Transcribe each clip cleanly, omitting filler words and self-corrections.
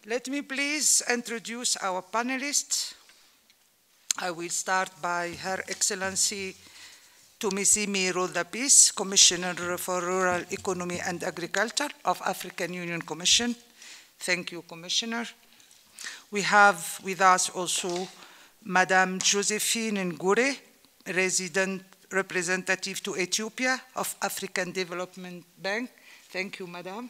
Let me please introduce our panelists. I will start by Her Excellency Tumizimi Rodapis, Commissioner for Rural Economy and Agriculture of African Union Commission. Thank you, Commissioner. We have with us also Madame Josephine Ngure, resident representative to Ethiopia of African Development Bank. Thank you, Madam.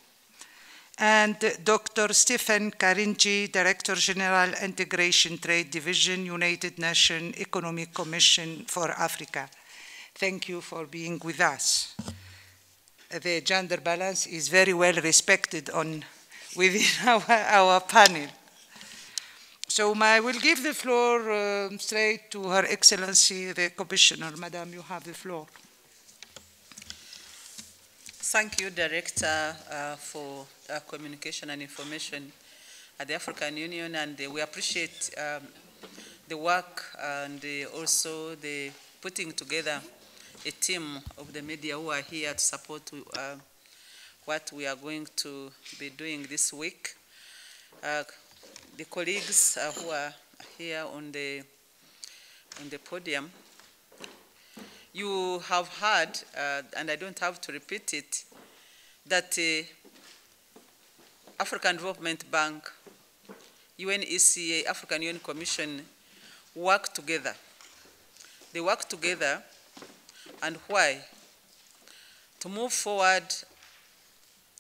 And Dr. Stephen Karinji, Director General, Integration Trade Division, United Nations Economic Commission for Africa. Thank you for being with us. The gender balance is very well respected within our panel. So I will give the floor straight to Her Excellency, the Commissioner. Madam, you have the floor. Thank you, Director, for communication and information at the African Union, and we appreciate the work and also the putting together a team of the media who are here to support what we are going to be doing this week. The colleagues who are here on the podium, you have heard, and I don't have to repeat it, that African Development Bank, UNECA, African Union Commission work together. They work together, and why? To move forward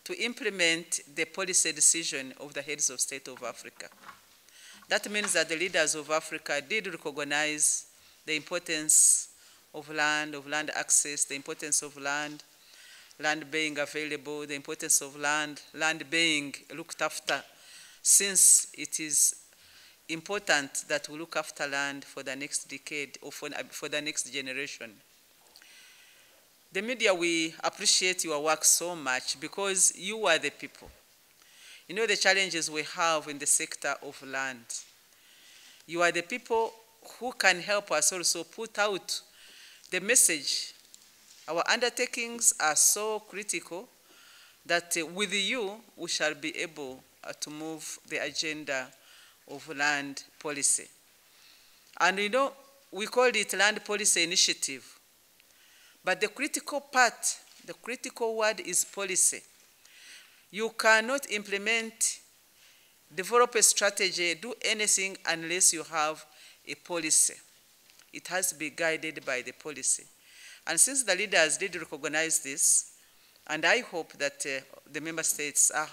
to implement the policy decision of the heads of state of Africa. That means that the leaders of Africa did recognize the importance of land access, the importance of land being available, the importance of land being looked after, since it is important that we look after land for the next decade or for the next generation. The media, we appreciate your work so much because you are the people. You know the challenges we have in the sector of land. You are the people who can help us also put out the message. Our undertakings are so critical that with you, we shall be able to move the agenda of land policy. And you know, we call it land policy initiative. But the critical part, the critical word is policy. You cannot implement, develop a strategy, do anything unless you have a policy. It has to be guided by the policy. And since the leaders did recognize this, and I hope that the member states are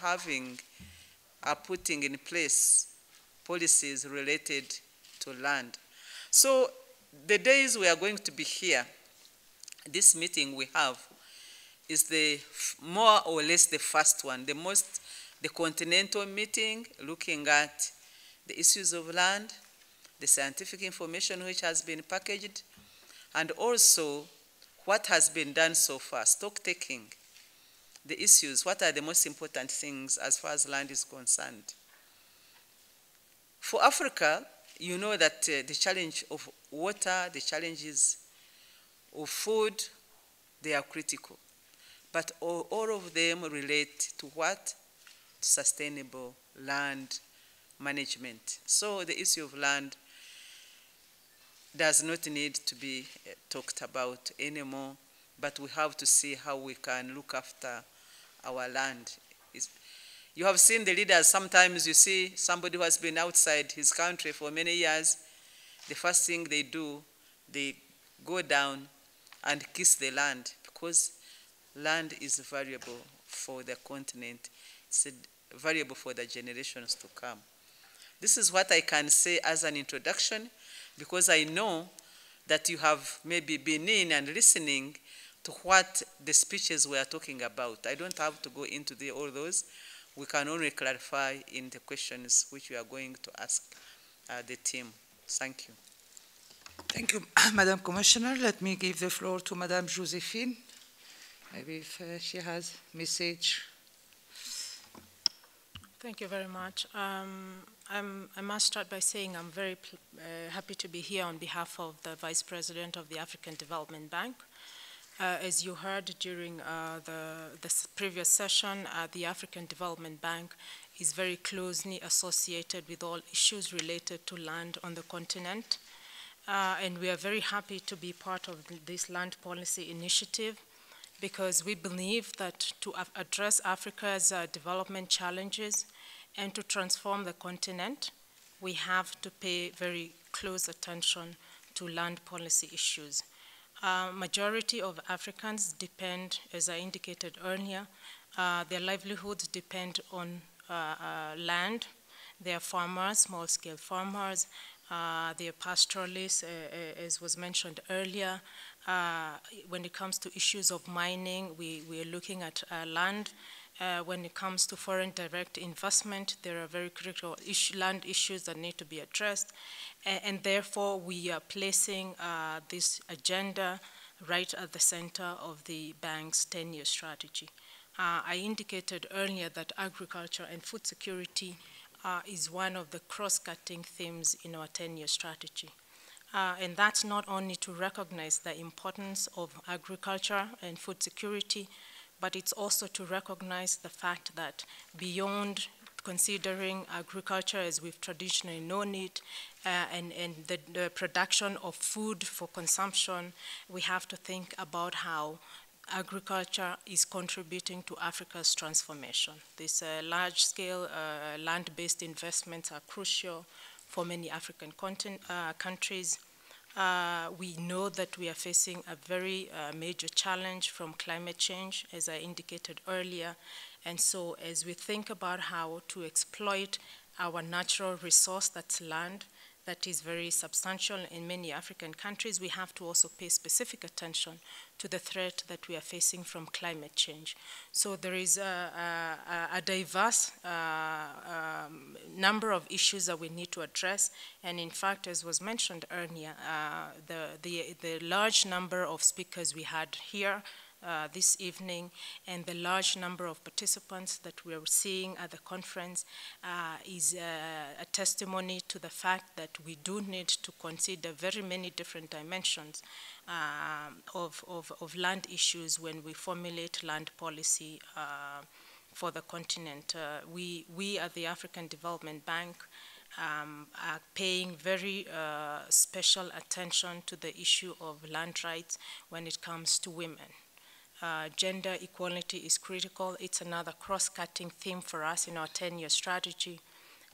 putting in place policies related to land. So the days we are going to be here, this meeting we have is the more or less the first one, the continental meeting looking at the issues of land, the scientific information which has been packaged, and also what has been done so far, stock taking, the issues, what are the most important things as far as land is concerned. For Africa, you know that the challenge of water, the challenges of food, they are critical. But all of them relate to what? To sustainable land management. So the issue of land does not need to be talked about anymore, but we have to see how we can look after our land. You have seen the leaders, sometimes you see somebody who has been outside his country for many years, the first thing they do, they go down and kiss the land, because land is valuable for the continent. It's valuable for the generations to come. This is what I can say as an introduction, because I know that you have maybe been in and listening to what the speeches were talking about. I don't have to go into all those. We can only clarify in the questions which we are going to ask the team. Thank you. Thank you, Madam Commissioner. Let me give the floor to Madam Josephine. Maybe if she has a message. Thank you very much. I must start by saying I'm very happy to be here on behalf of the Vice President of the African Development Bank. As you heard during the previous session, the African Development Bank is very closely associated with all issues related to land on the continent. And we are very happy to be part of this land policy initiative, because we believe that to address Africa's development challenges and to transform the continent, we have to pay very close attention to land policy issues. Majority of Africans depend, as I indicated earlier, their livelihoods depend on land. They are farmers, small-scale farmers. They are pastoralists, as was mentioned earlier. When it comes to issues of mining, we are looking at land. When it comes to foreign direct investment, there are very critical land issues that need to be addressed. And therefore, we are placing this agenda right at the center of the bank's 10-year strategy. I indicated earlier that agriculture and food security is one of the cross-cutting themes in our 10-year strategy. And that's not only to recognize the importance of agriculture and food security, but it's also to recognize the fact that beyond considering agriculture as we've traditionally known it, and the production of food for consumption, we have to think about how agriculture is contributing to Africa's transformation. These large-scale land-based investments are crucial for many African countries. We know that we are facing a very major challenge from climate change, as I indicated earlier. And so as we think about how to exploit our natural resource, that's land, that is very substantial in many African countries, we have to also pay specific attention to the threat that we are facing from climate change. So there is a diverse number of issues that we need to address. And in fact, as was mentioned earlier, the large number of speakers we had here this evening and the large number of participants that we are seeing at the conference is a testimony to the fact that we do need to consider very many different dimensions of land issues when we formulate land policy for the continent. We at the African Development Bank are paying very special attention to the issue of land rights when it comes to women. Gender equality is critical. It's another cross-cutting theme for us in our 10-year strategy.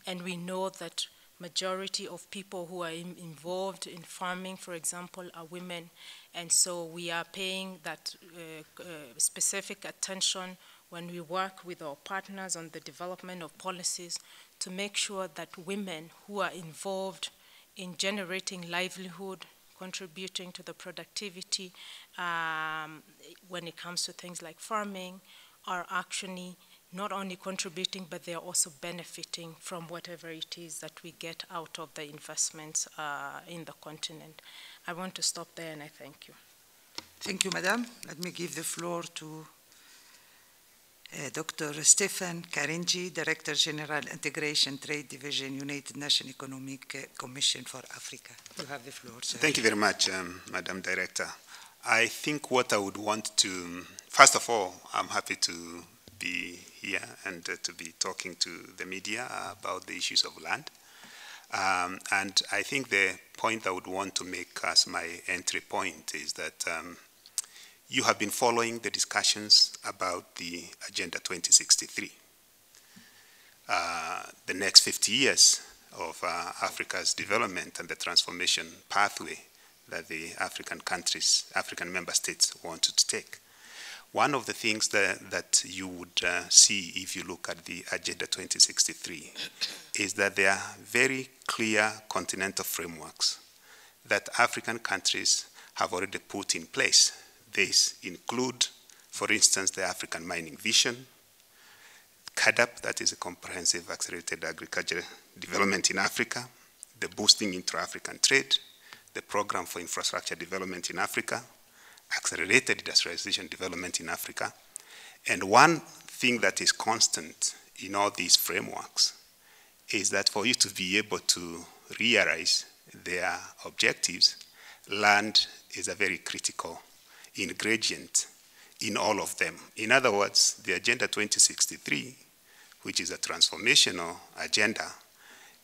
And we know that majority of people who are involved in farming, for example, are women. And so we are paying that specific attention when we work with our partners on the development of policies to make sure that women who are involved in generating livelihood, contributing to the productivity when it comes to things like farming, are actually not only contributing, but they are also benefiting from whatever it is that we get out of the investments in the continent. I want to stop there and I thank you. Thank you, Madam. Let me give the floor to Dr. Stephen Karinji, Director General Integration Trade Division, United Nations Economic Commission for Africa. You have the floor, sir. Thank you very much, Madam Director. I think what I would want to, first of all, I'm happy to be here and to be talking to the media about the issues of land. And I think the point I would want to make as my entry point is that you have been following the discussions about the Agenda 2063, the next 50 years of Africa's development and the transformation pathway that the African countries, African member states wanted to take. One of the things that you would see if you look at the Agenda 2063 is that there are very clear continental frameworks that African countries have already put in place. These include, for instance, the African Mining Vision, CADAP, that is a Comprehensive Accelerated Agricultural Development in Africa, the Boosting Intra-African Trade, the Program for Infrastructure Development in Africa, Accelerated Industrialization Development in Africa. And one thing that is constant in all these frameworks is that for you to be able to realize their objectives, land is a very critical ingredient in all of them. In other words, the Agenda 2063, which is a transformational agenda,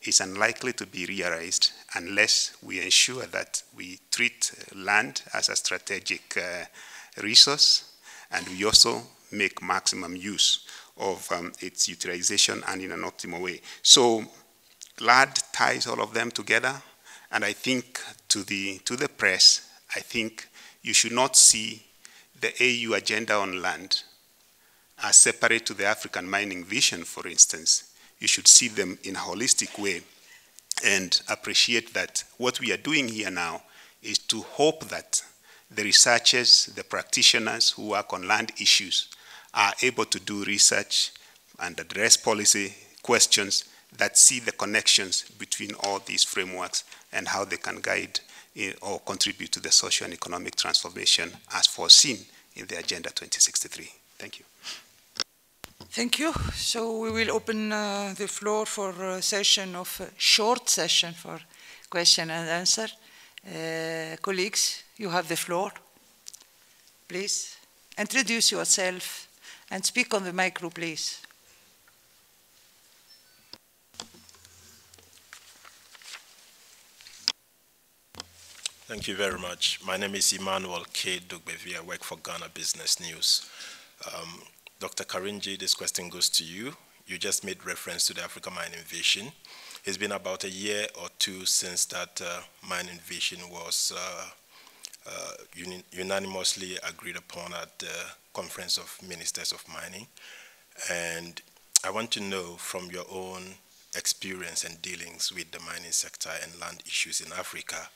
is unlikely to be realized unless we ensure that we treat land as a strategic resource, and we also make maximum use of its utilization and in an optimal way. So LAD ties all of them together, and I think to the press, I think you should not see the AU agenda on land as separate to the African mining vision, for instance. You should see them in a holistic way and appreciate that what we are doing here now is to hope that the researchers, the practitioners who work on land issues are able to do research and address policy questions that see the connections between all these frameworks and how they can guide or contribute to the social and economic transformation as foreseen in the Agenda 2063. Thank you. Thank you. So we will open the floor for a short session for question and answer. Colleagues, you have the floor. Please introduce yourself and speak on the micro, please. Thank you very much. My name is Emmanuel K. Dugbevi. I work for Ghana Business News. Dr. Karinji, this question goes to you. You just made reference to the Africa Mining Vision. It's been about a year or two since that mining vision was unanimously agreed upon at the Conference of Ministers of Mining. And I want to know from your own experience and dealings with the mining sector and land issues in Africa,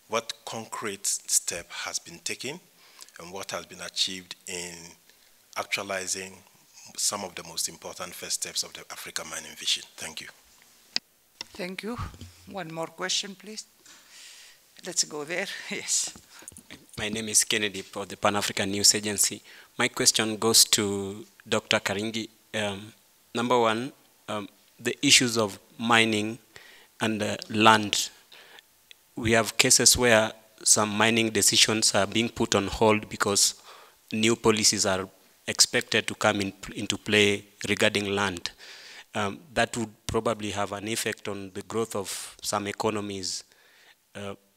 what concrete step has been taken and what has been achieved in actualizing some of the most important first steps of the Africa Mining Vision. Thank you. Thank you. One more question, please. Let's go there. Yes. My name is Kennedy for the Pan-African News Agency. My question goes to Dr. Karingi. Number one, the issues of mining and land. We have cases where some mining decisions are being put on hold because new policies are expected to come into play regarding land. That would probably have an effect on the growth of some economies.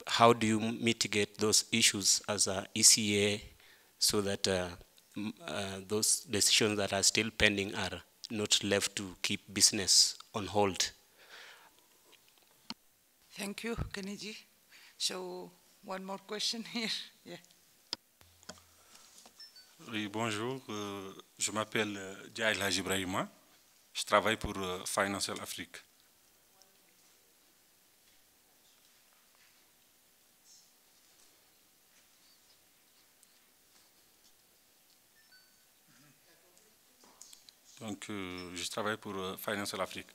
How do you mitigate those issues as a ECA so that those decisions that are still pending are not left to keep business on hold? Thank you, Kennedy. So, one more question here. Yeah. Oui, bonjour. Je m'appelle Diaïl Haji Ibrahima. Je travaille pour Financial Afrique. Donc, je travaille pour Financial Afrique.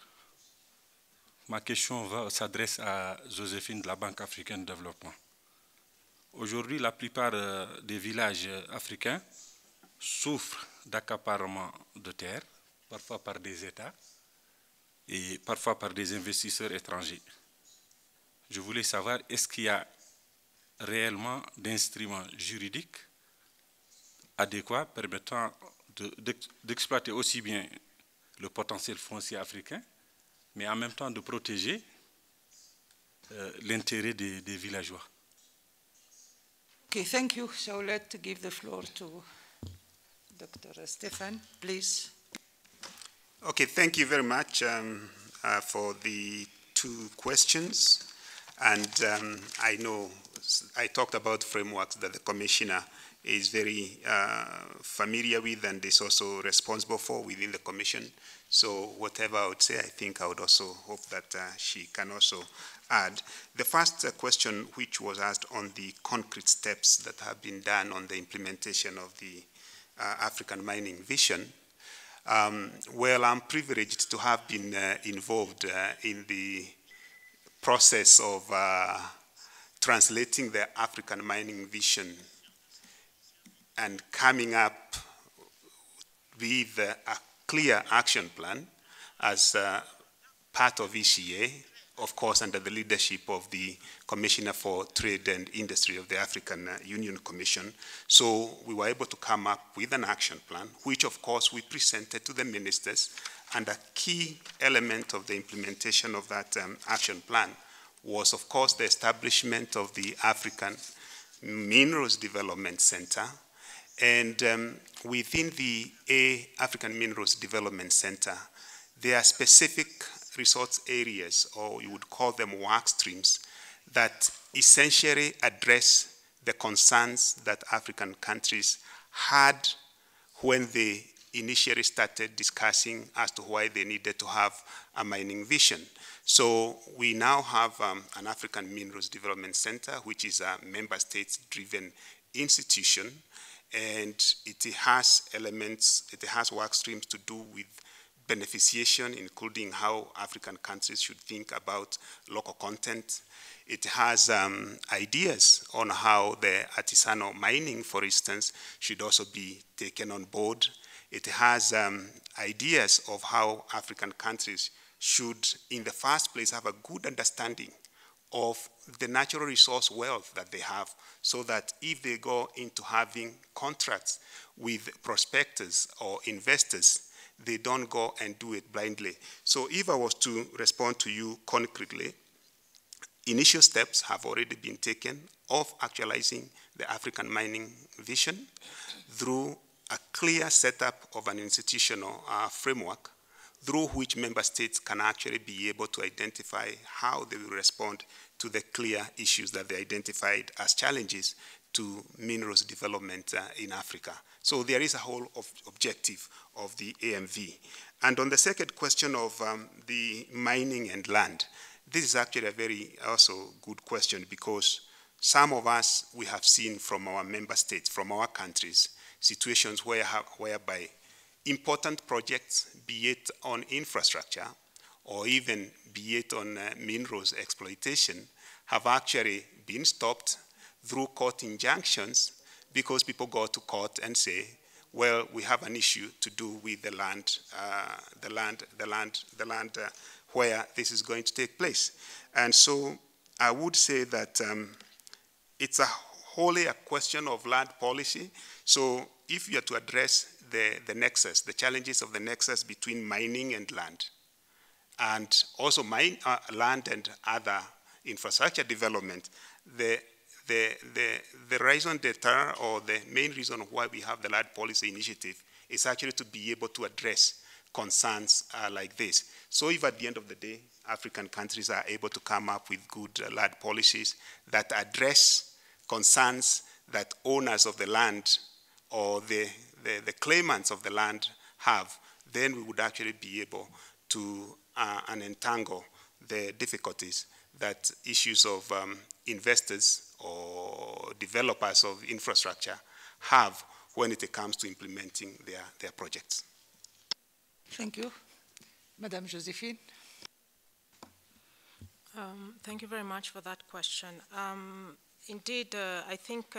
Ma question s'adresse à Joséphine de la Banque africaine de développement. Aujourd'hui, la plupart des villages africains souffrent d'accaparement de terres, parfois par des États et parfois par des investisseurs étrangers. Je voulais savoir, est-ce qu'il y a réellement d'instruments juridiques adéquats permettant d'exploiter aussi bien le potentiel foncier africain, mais en même temps de protéger l'intérêt des villageois. Okay, thank you. So let's give the floor to Dr. Stefan, please. Okay, thank you very much for the two questions. And I know I talked about frameworks that the Commissioner is very familiar with and is also responsible for within the Commission. So whatever I would say, I think I would also hope that she can also add. The first question, which was asked on the concrete steps that have been done on the implementation of the African Mining Vision. Well, I'm privileged to have been involved in the process of translating the African Mining Vision and coming up with a clear action plan as part of ECA of course, under the leadership of the Commissioner for Trade and Industry of the African Union Commission. So we were able to come up with an action plan, which of course we presented to the ministers, and a key element of the implementation of that action plan was, of course, the establishment of the African Minerals Development Center. And within the African Minerals Development Center, there are specific resource areas, or you would call them work streams, that essentially address the concerns that African countries had when they initially started discussing as to why they needed to have a mining vision. So we now have an African Minerals Development Center, which is a member states-driven institution, and it has elements, it has work streams to do with beneficiation, including how African countries should think about local content. It has ideas on how the artisanal mining, for instance, should also be taken on board. It has ideas of how African countries should, in the first place, have a good understanding of the natural resource wealth that they have, so that if they go into having contracts with prospectors or investors, they don't go and do it blindly. So if I was to respond to you concretely, initial steps have already been taken of actualizing the African mining vision through a clear setup of an institutional framework through which member states can actually be able to identify how they will respond to the clear issues that they identified as challenges to minerals development in Africa. So there is a whole objective of the AMV. And on the second question of the mining and land, this is actually a very also good question, because some of us, we have seen from our member states, from our countries, situations whereby important projects, be it on infrastructure or even be it on minerals exploitation, have actually been stopped through court injunctions, because people go to court and say, well, we have an issue to do with the land where this is going to take place. And so I would say that it's wholly a question of land policy. So if you are to address the nexus, the challenges of the nexus between mining and land also land and other infrastructure development, the raison d'etre, or the main reason why we have the land policy initiative, is actually to be able to address concerns like this. So if at the end of the day, African countries are able to come up with good land policies that address concerns that owners of the land or the claimants of the land have, then we would actually be able to unentangle the difficulties that issues of investors or developers of infrastructure have when it comes to implementing their projects. Thank you. Madame Josephine. Thank you very much for that question. Indeed, I think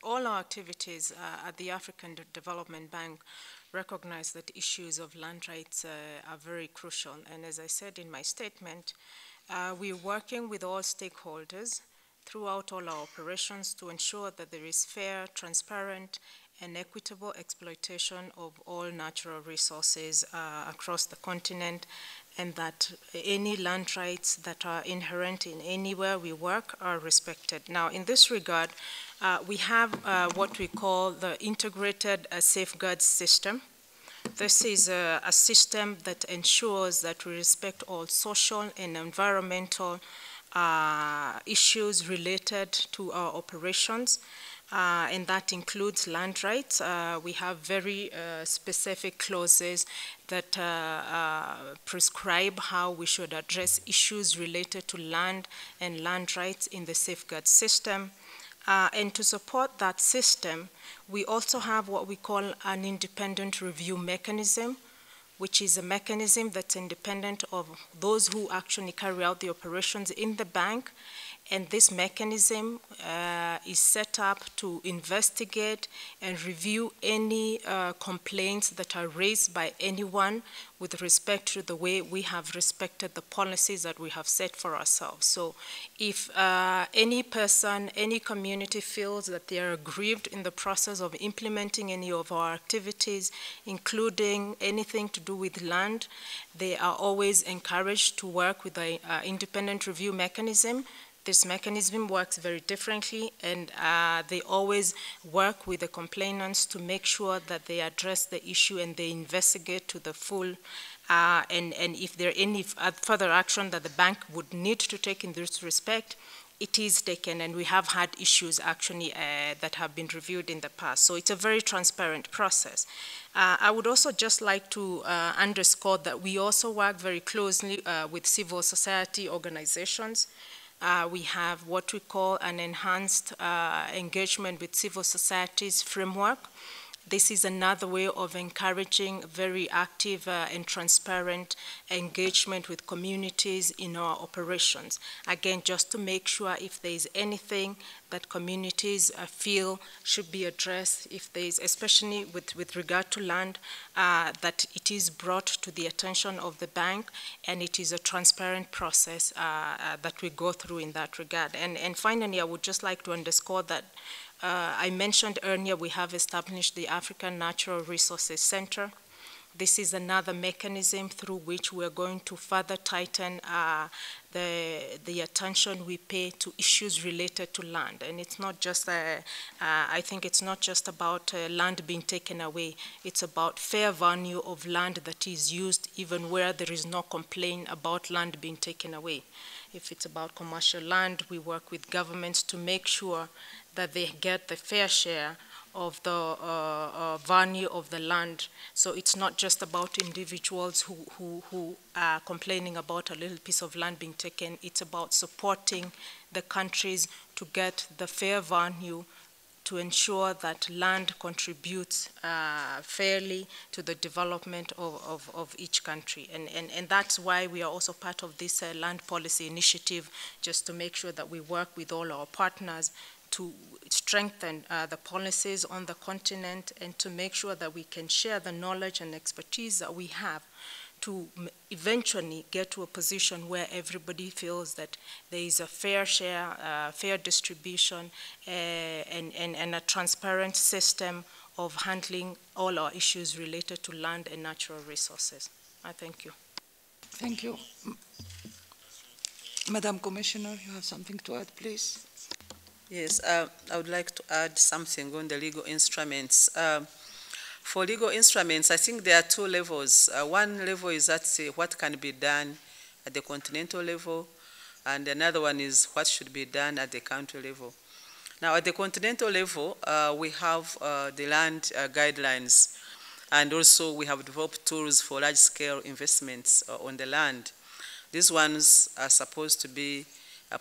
all our activities at the African Development Bank recognize that issues of land rights are very crucial. And as I said in my statement, we're working with all stakeholders throughout all our operations to ensure that there is fair, transparent, and equitable exploitation of all natural resources across the continent, and that any land rights that are inherent in anywhere we work are respected. Now, in this regard, we have what we call the integrated safeguards system. This is a system that ensures that we respect all social and environmental issues related to our operations, and that includes land rights. We have very specific clauses that prescribe how we should address issues related to land and land rights in the safeguard system. And to support that system, we also have what we call an independent review mechanism, which is a mechanism that's independent of those who actually carry out the operations in the bank, And this mechanism is set up to investigate and review any complaints that are raised by anyone with respect to the way we have respected the policies that we have set for ourselves. So if any person, any community feels that they are aggrieved in the process of implementing any of our activities, including anything to do with land, they are always encouraged to work with the independent review mechanism. This mechanism works very differently, and they always work with the complainants to make sure that they address the issue and they investigate to the full. And if there are any further action that the bank would need to take in this respect, it is taken, and we have had issues actually that have been reviewed in the past. So it's a very transparent process. I would also just like to underscore that we also work very closely with civil society organizations. We have what we call an enhanced engagement with civil societies framework. This is another way of encouraging very active and transparent engagement with communities in our operations. Again, just to make sure if there is anything that communities feel should be addressed, if there is, especially with regard to land, that it is brought to the attention of the bank, and it is a transparent process that we go through in that regard. And finally, I would just like to underscore that I mentioned earlier we have established the African Natural Resources Center. This is another mechanism through which we are going to further tighten the attention we pay to issues related to land. And it's not just, I think it's not just about land being taken away. It's about fair value of land that is used even where there is no complaint about land being taken away. If it's about commercial land, we work with governments to make sure that they get the fair share of the value of the land. So it's not just about individuals who are complaining about a little piece of land being taken. It's about supporting the countries to get the fair value to ensure that land contributes fairly to the development of each country. And that's why we are also part of this land policy initiative, just to make sure that we work with all our partners to strengthen the policies on the continent and to make sure that we can share the knowledge and expertise that we have to eventually get to a position where everybody feels that there is a fair share, fair distribution, and a transparent system of handling all our issues related to land and natural resources. I thank you. Thank you. Madam Commissioner, you have something to add, please? Yes, I would like to add something on the legal instruments. For legal instruments, I think there are two levels. One level is that what can be done at the continental level, and another one is what should be done at the country level. Now, at the continental level, we have the land guidelines, and also we have developed tools for large-scale investments on the land. These ones are supposed to be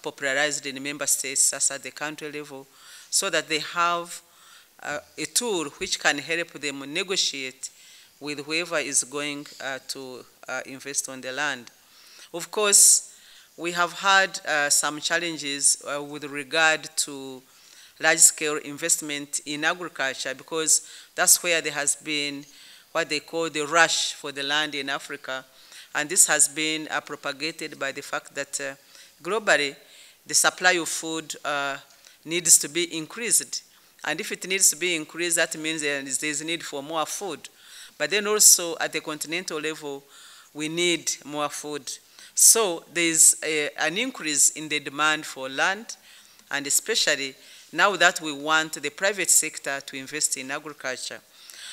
popularized in the member states as at the country level, so that they have a tool which can help them negotiate with whoever is going to invest on the land. Of course, we have had some challenges with regard to large-scale investment in agriculture, because that's where there has been what they call the rush for the land in Africa. And this has been propagated by the fact that globally, the supply of food needs to be increased. And if it needs to be increased, that means there is a need for more food. But then also at the continental level, we need more food. So there is an increase in the demand for land, and especially now that we want the private sector to invest in agriculture.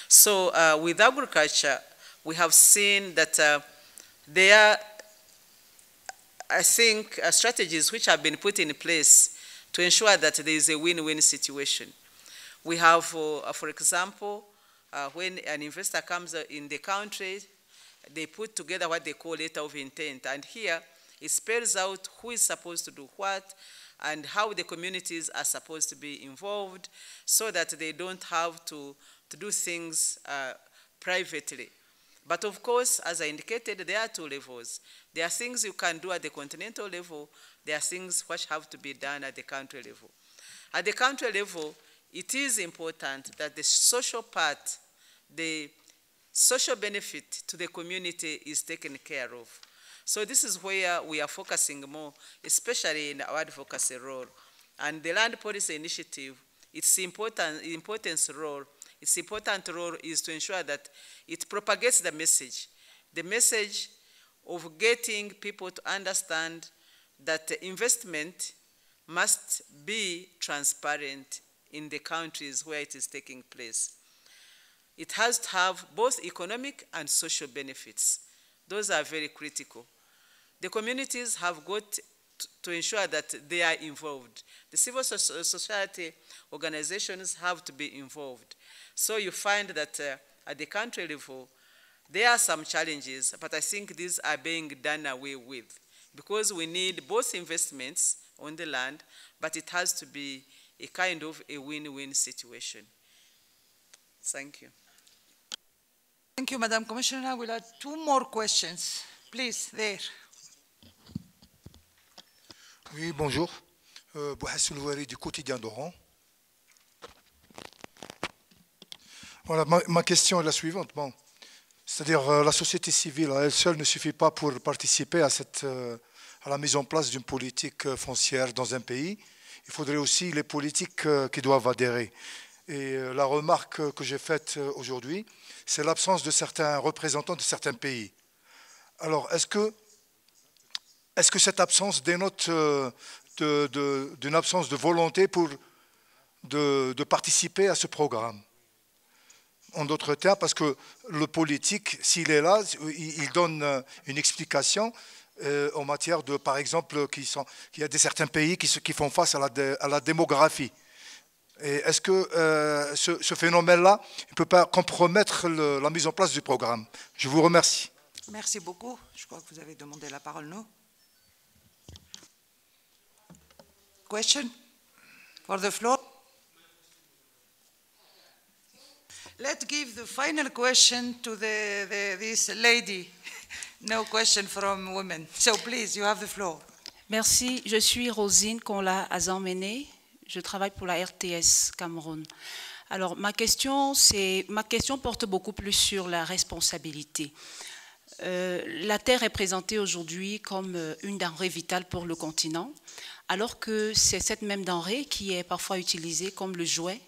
So with agriculture, we have seen that there are, I think, strategies which have been put in place to ensure that there is a win-win situation. We have, for example, when an investor comes in the country, they put together what they call letter of intent. And here, it spells out who is supposed to do what and how the communities are supposed to be involved, so that they don't have to do things privately. But of course, as I indicated, there are two levels. There are things you can do at the continental level, there are things which have to be done at the country level. At the country level, it is important that the social part, the social benefit to the community is taken care of. So this is where we are focusing more, especially in our advocacy role. And the land policy initiative, its important role is to ensure that it propagates the message of getting people to understand that investment must be transparent in the countries where it is taking place. It has to have both economic and social benefits. Those are very critical. The communities have got to ensure that they are involved. The civil society organizations have to be involved. So you find that at the country level, there are some challenges, but I think these are being done away with because we need both investments on the land, but it has to be a kind of a win-win situation. Thank you. Thank you, Madam Commissioner. We'll have 2 more questions. Please, there. Oui, bonjour. Bouhassou Louari du quotidien d'Oran. Voilà, ma question est la suivante. Bon, c'est-à-dire la société civile à elle seule ne suffit pas pour participer à la mise en place d'une politique foncière dans un pays. Il faudrait aussi les politiques qui doivent adhérer. Et la remarque que j'ai faite aujourd'hui, c'est l'absence de certains représentants de certains pays. Alors, est-ce que cette absence dénote d'une absence de volonté de participer à ce programme? En d'autres termes, parce que le politique, s'il est là, il donne une explication en matière de, par exemple, qu'il y a certains pays qui font face à la démographie. Et est-ce que ce phénomène-là ne peut pas compromettre la mise en place du programme? Je vous remercie. Merci beaucoup. Je crois que vous avez demandé la parole, non? Question for the floor? Let's give the final question to this lady. No question from women. So please, you have the floor. Merci. Je suis Rosine Konla Azamene. Je travaille pour la RTS Cameroun. Alors, ma question porte beaucoup plus sur la responsabilité. La terre est présentée aujourd'hui comme une denrée vitale pour le continent, alors que c'est cette même denrée qui est parfois utilisée comme le jouet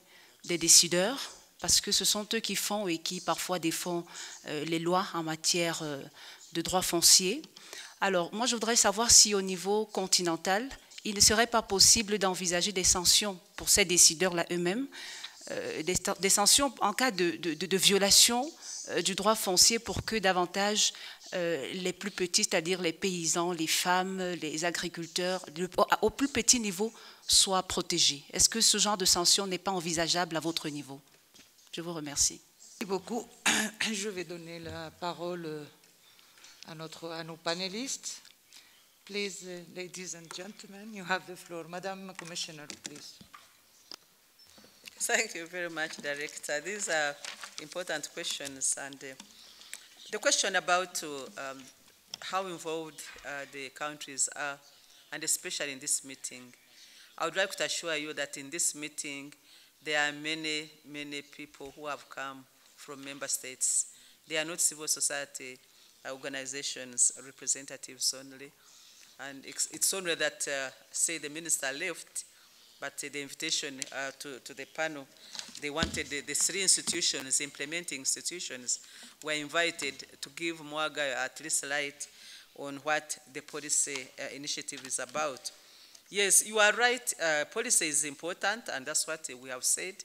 des décideurs, parce que ce sont eux qui font et qui parfois défendent les lois en matière de droits fonciers. Alors, moi, je voudrais savoir si au niveau continental, il ne serait pas possible d'envisager des sanctions pour ces décideurs-là eux-mêmes, des sanctions en cas de violation du droit foncier pour que davantage les plus petits, c'est-à-dire les paysans, les femmes, les agriculteurs, au plus petit niveau, soient protégés. Est-ce que ce genre de sanction n'est pas envisageable à votre niveau? Je vous remercie. Merci beaucoup. Je vais donner la parole à nos panélistes. Please, ladies and gentlemen, you have the floor. Madam Commissioner, please. Thank you very much, Director. These are important questions. And the question about how involved the countries are, and especially in this meeting, I would like to assure you that in this meeting, there are many, many people who have come from member states. They are not civil society organizations, representatives only. And it's only that, say, the minister left, but the invitation to the panel, they wanted the 3 institutions, implementing institutions, were invited to give more at least light on what the policy initiative is about. Yes, you are right, policy is important, and that's what we have said,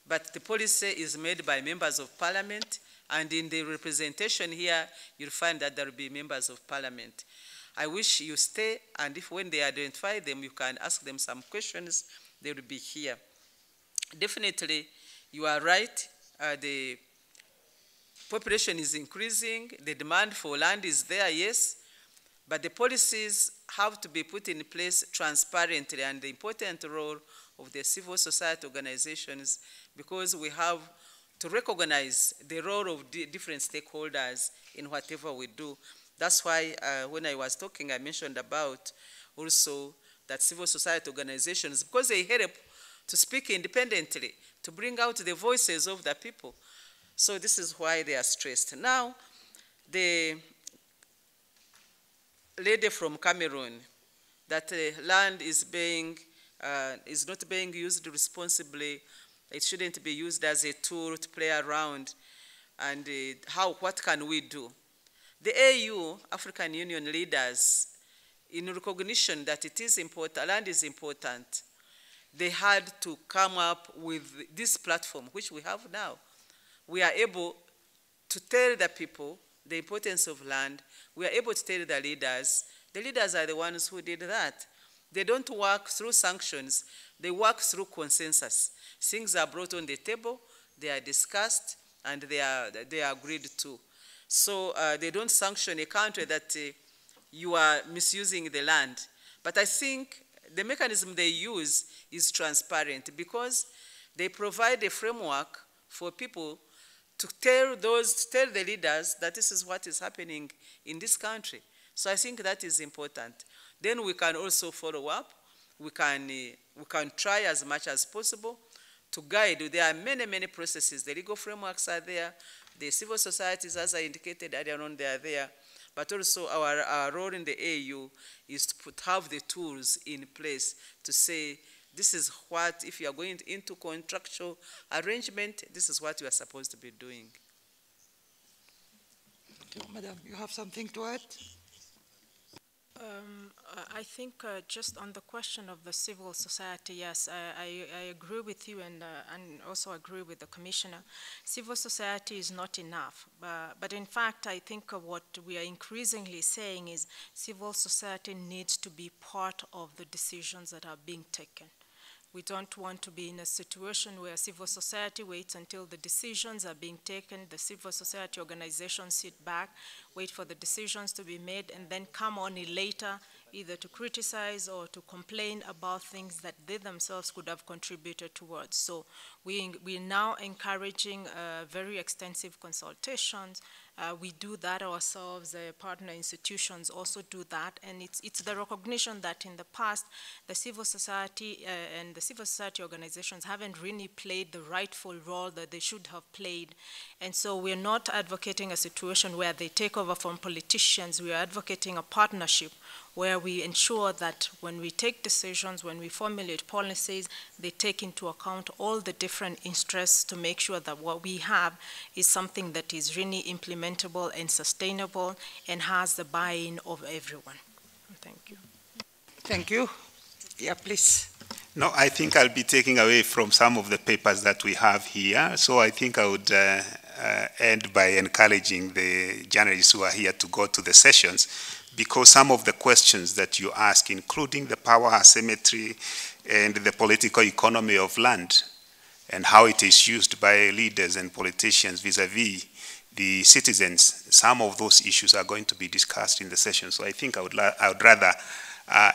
but the policy is made by members of parliament, and in the representation here, you'll find that there will be members of parliament. I wish you stay, and if when they identify them, you can ask them some questions, they will be here. Definitely, you are right, the population is increasing, the demand for land is there, yes, but the policies have to be put in place transparently, and the important role of the civil society organizations, because we have to recognize the role of different stakeholders in whatever we do. That's why when I was talking, I mentioned about also that civil society organizations, because they help to speak independently, to bring out the voices of the people. So this is why they are stressed. Now, the lady from Cameroon, that land is not being used responsibly. It shouldn't be used as a tool to play around. And what can we do? The AU, African Union leaders, in recognition that it is important, land is important, they had to come up with this platform, which we have now. We are able to tell the people the importance of land. We are able to tell the leaders. The leaders are the ones who did that. They don't work through sanctions. They work through consensus. Things are brought on the table, they are discussed, and they are agreed to. So they don't sanction a country that you are misusing the land. But I think the mechanism they use is transparent because they provide a framework for people to tell the leaders that this is what is happening in this country. So I think that is important. Then we can also follow up. We can try as much as possible to guide. There are many, many processes. The legal frameworks are there. The civil societies, as I indicated earlier on, they are there. But also our role in the AU is to have the tools in place to say, this is what, if you are going into contractual arrangement, this is what you are supposed to be doing. Madam, you have something to add? I think just on the question of the civil society, yes, I agree with you and also agree with the Commissioner. Civil society is not enough. But in fact, I think what we are increasingly saying is civil society needs to be part of the decisions that are being taken. We don't want to be in a situation where civil society waits until the decisions are being taken, the civil society organizations sit back, wait for the decisions to be made, and then come only later either to criticize or to complain about things that they themselves could have contributed towards. So we're now encouraging very extensive consultations. We do that ourselves, partner institutions also do that, and it's the recognition that in the past, the civil society and the civil society organizations haven't really played the rightful role that they should have played. And so we're not advocating a situation where they take over from politicians. We are advocating a partnership where we ensure that when we take decisions, when we formulate policies, they take into account all the different interests to make sure that what we have is something that is really implementable and sustainable and has the buy-in of everyone. Thank you. Thank you. Yeah, please. No, I think I'll be taking away from some of the papers that we have here. So I think I would end by encouraging the journalists who are here to go to the sessions, because some of the questions that you ask, including the power asymmetry and the political economy of land and how it is used by leaders and politicians vis-a-vis the citizens, some of those issues are going to be discussed in the session. So I think I would rather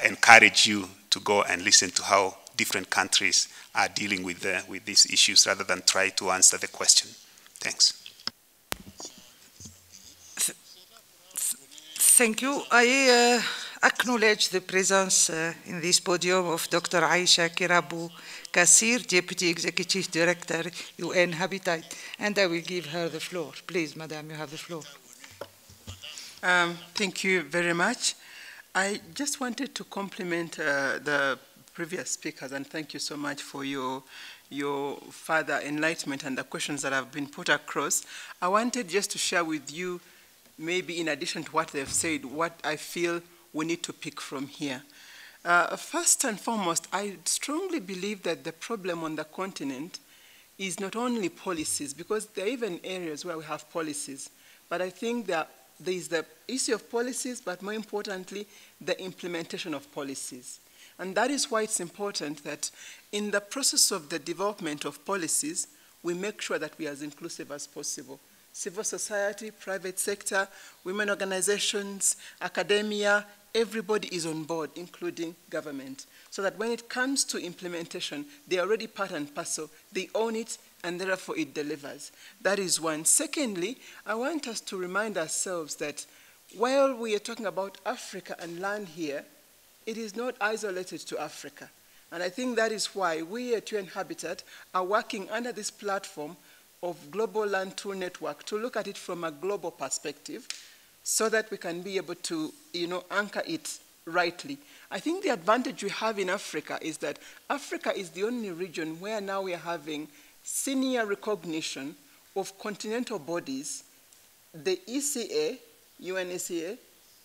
encourage you to go and listen to how different countries are dealing with these issues rather than try to answer the question. Thanks. Thank you. I acknowledge the presence in this podium of Dr. Aisha Kirabu Kassir, Deputy Executive Director, UN Habitat, and I will give her the floor. Please, Madam, you have the floor. Thank you very much. I just wanted to compliment the previous speakers, and thank you so much for your further enlightenment and the questions that have been put across. I wanted just to share with you, maybe in addition to what they've said, what I feel we need to pick from here. First and foremost, I strongly believe that the problem on the continent is not only policies, because there are even areas where we have policies, but I think that there is the issue of policies, but more importantly, the implementation of policies. And that is why it's important that in the process of the development of policies, we make sure that we are as inclusive as possible. Civil society, private sector, women organizations, academia, everybody is on board, including government, so that when it comes to implementation, they are already part and parcel, they own it, and therefore it delivers. That is one. Secondly, I want us to remind ourselves that while we are talking about Africa and land here, it is not isolated to Africa. And I think that is why we at UN Habitat are working under this platform of Global Land Tool Network to look at it from a global perspective so that we can be able to, anchor it rightly. I think the advantage we have in Africa is that Africa is the only region where now we are having senior recognition of continental bodies, the ECA, UNECA,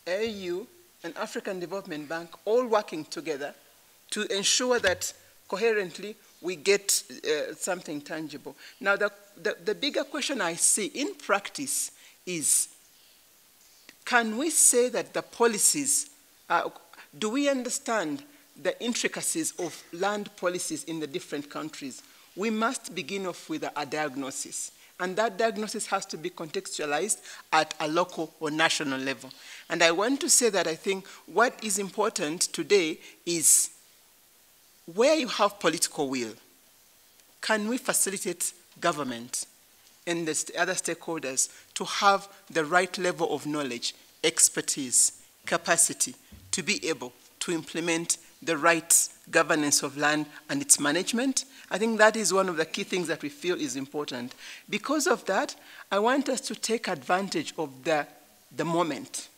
AU, and African Development Bank all working together to ensure that coherently we get something tangible. Now, the bigger question I see in practice is, can we say that the policies, do we understand the intricacies of land policies in the different countries? We must begin off with a diagnosis. And that diagnosis has to be contextualized at a local or national level. And I want to say that I think what is important today is where you have political will, can we facilitate government and the other stakeholders to have the right level of knowledge, expertise, capacity to be able to implement the right governance of land and its management? I think that is one of the key things that we feel is important. Because of that, I want us to take advantage of the moment.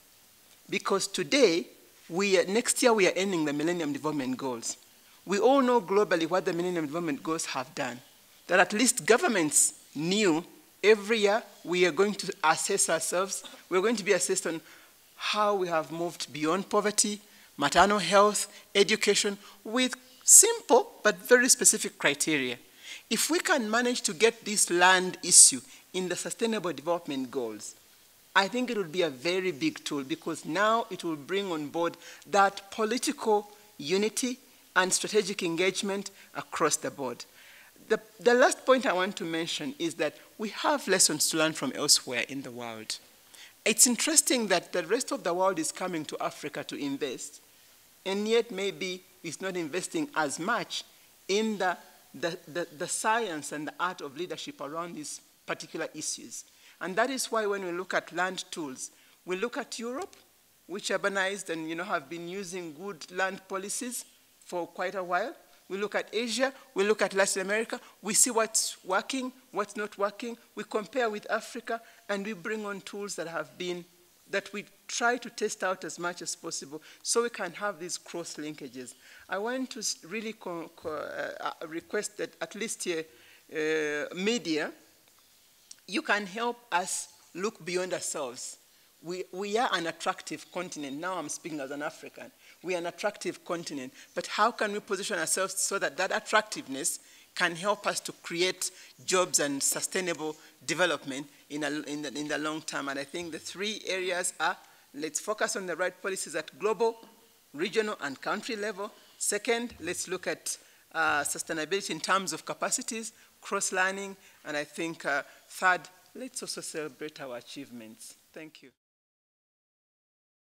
Because today, next year we are ending the Millennium Development Goals. We all know globally what the Millennium Development Goals have done. That at least governments knew every year we are going to assess ourselves. We're going to be assessed on how we have moved beyond poverty, maternal health, education, with simple but very specific criteria. If we can manage to get this land issue in the Sustainable Development Goals, I think it will be a very big tool, because now it will bring on board that political unity and strategic engagement across the board. The last point I want to mention is that we have lessons to learn from elsewhere in the world. It's interesting that the rest of the world is coming to Africa to invest, and yet maybe it's not investing as much in the science and the art of leadership around these particular issues. And that is why when we look at land tools, we look at Europe, which urbanized and have been using good land policies for quite a while. We look at Asia, we look at Latin America, we see what's working, what's not working, we compare with Africa, and we bring on tools that we try to test out as much as possible so we can have these cross linkages. I want to really request that at least here, media, you can help us look beyond ourselves. We are an attractive continent. Now I'm speaking as an African. We are an attractive continent, but how can we position ourselves so that that attractiveness can help us to create jobs and sustainable development in the long term? And I think the three areas are, let's focus on the right policies at global, regional, and country level. Second, let's look at sustainability in terms of capacities, cross-learning, and I think third, let's also celebrate our achievements. Thank you.